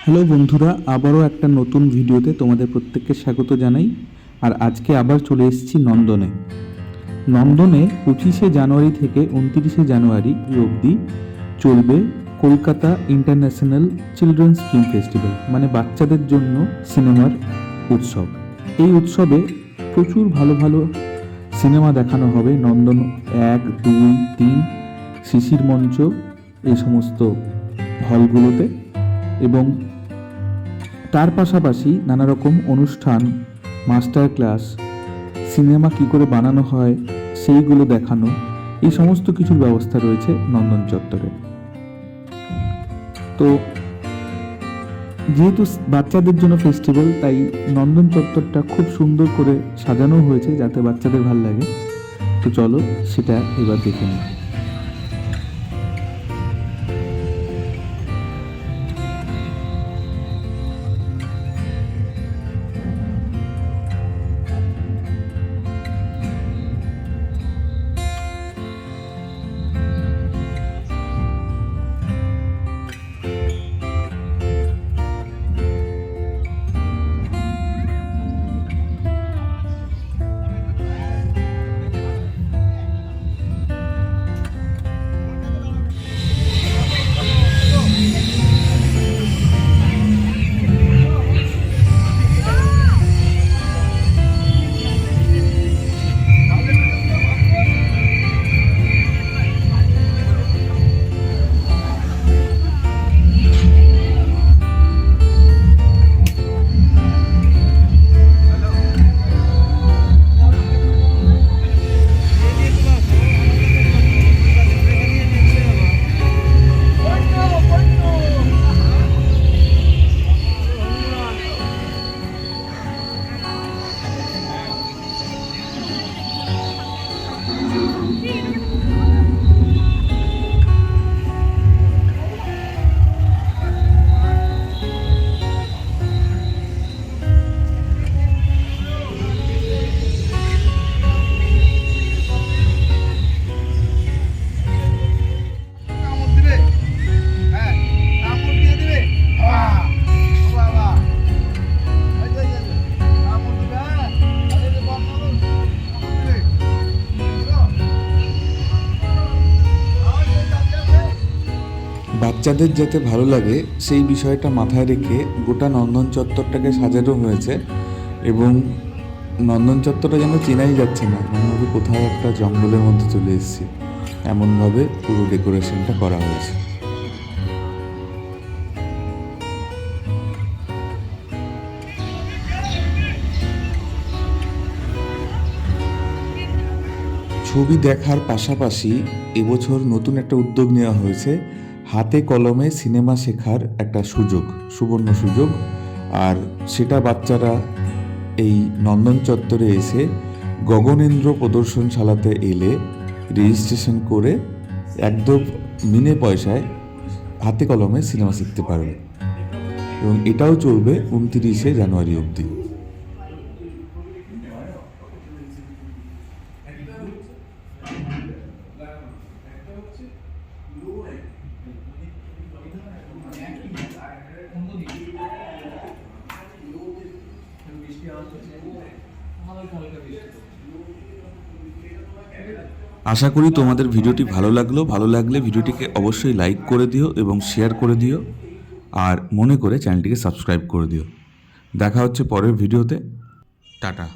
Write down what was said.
Hello বন্ধুরা, আবারও একটা নতুন ভিডিওতে তোমাদের প্রত্যেককে স্বাগত জানাই। আর আজকে আবার চলে এসেছি নন্দনে। নন্দনে 25শে জানুয়ারি থেকে 29শে জানুয়ারি অবধি চলবে Kolkata international children's film festival, মানে বাচ্চাদের জন্য সিনেমার উৎসব। এই উৎসবে প্রচুর ভালো ভালো সিনেমা দেখানো হবে নন্দন 1, 2, 3, শিশির মঞ্চ এই সমস্ত হলগুলোতে, এবং তার পাশাপাশি নানা রকম অনুষ্ঠান, মাস্টার ক্লাস, সিনেমা কী করে বানানো হয় সেইগুলো দেখানো, এই সমস্ত কিছুর ব্যবস্থা রয়েছে নন্দন চত্বরে। তো যেহেতু বাচ্চাদের জন্য ফেস্টিভ্যাল, তাই নন্দন চত্বরটা খুব সুন্দর করে সাজানো হয়েছে যাতে বাচ্চাদের ভালো লাগে। তো চলো সেটা এবার দেখে নিই। বাচ্চাদের যাতে ভালো লাগে সেই বিষয়টা মাথায় রেখে গোটা নন্দন চত্বরটাকে সাজানো হয়েছে, এবং নন্দন চত্বরটা যেন চেনাই যাচ্ছে না, মনে হবে কোথাও একটা জঙ্গলের মধ্যে চলে এসেছি, এমনভাবে পুরো ডেকোরেশনটা করা হয়েছে। ছবি দেখার পাশাপাশি এবছর নতুন একটা উদ্যোগ নেওয়া হয়েছে, হাতে কলমে সিনেমা শেখার একটা সুযোগ, সুবর্ণ সুযোগ। আর সেটা বাচ্চারা এই নন্দন চত্বরে এসে গগনেন্দ্র প্রদর্শনশালাতে এলে রেজিস্ট্রেশন করে একদম বিনে পয়সায় হাতে কলমে সিনেমা শিখতে পারবে, এবং এটাও চলবে 29শে জানুয়ারি অবধি। আশা করি তোমাদের ভিডিওটি ভালো লাগলে ভিডিওটিকে অবশ্যই লাইক করে দিও এবং শেয়ার করে দিও, আর মনে করে চ্যানেলটিকে সাবস্ক্রাইব করে দিও। দেখা হচ্ছে পরের ভিডিওতে। টাটা।